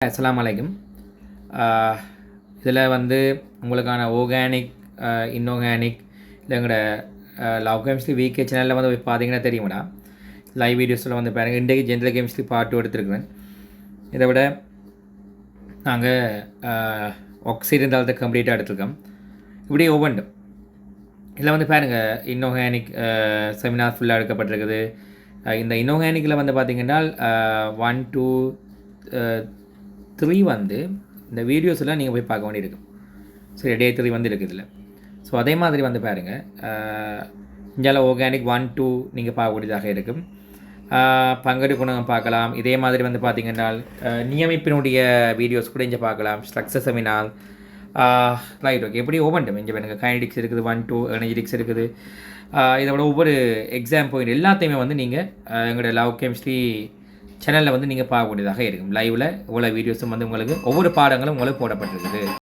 அஸ்ஸலாமு அலைக்கும். இதில் வந்து உங்களுக்கான ஆர்கானிக், இன்ஆர்கானிக் இல்லை எங்களோட லவ் கெமிஸ்ட்ரி விகே சேனலில் வந்து போய் பார்த்தீங்கன்னா தெரியுமாடா, லைவ் வீடியோஸில் வந்து பாருங்கள். இன்றைக்கு ஜென்ரல் கெமிஸ்ட்ரி பார்ட் 2 எடுத்துருக்குறேன். இதை விட நாங்கள் ஆக்சிஜன் தளத்தை கம்ப்ளீட்டாக எடுத்துருக்கோம். இப்படி ஒவ்வொன்றும் இதில் வந்து பாருங்கள், இன்ஆர்கானிக் செமினார் ஃபுல்லாக எடுக்கப்பட்டிருக்குது. இந்த இன்ஆர்கானிக்கில் வந்து பார்த்திங்கன்னா 1 2 3 வந்து இந்த வீடியோஸில் நீங்கள் போய் பார்க்க வேண்டியிருக்கும். சரி, டே 3 வந்து இருக்குது இதில். ஸோ அதே மாதிரி வந்து பாருங்கள், இந்தியாவில் ஆர்கானிக் 1 2 நீங்கள் பார்க்கக்கூடியதாக இருக்கும். பங்கடு குணம் பார்க்கலாம். இதே மாதிரி வந்து பார்த்திங்கன்னா நியமிப்பினுடைய வீடியோஸ் கூட இங்கே பார்க்கலாம். Structure seminar, right, okay. எப்படி ஒவ்வொன்றும் இங்கே வேணுங்க. கைனடிக்ஸ் இருக்குது, 1 2 எனர்ஜெட்டிக்ஸ் இருக்குது. இதை விட ஒவ்வொரு எக்ஸாம் பாயிண்ட் எல்லாத்தையுமே வந்து நீங்கள் எங்களோட லவ் கெமிஸ்ட்ரி சேனலில் வந்து நீங்கள் பார்க்கக்கூடியதாக இருக்கும். லைவில் இவ்வளோ வீடியோஸும் வந்து உங்களுக்கு ஒவ்வொரு பாடங்களும் உங்களுக்கு போடப்பட்டிருக்குது.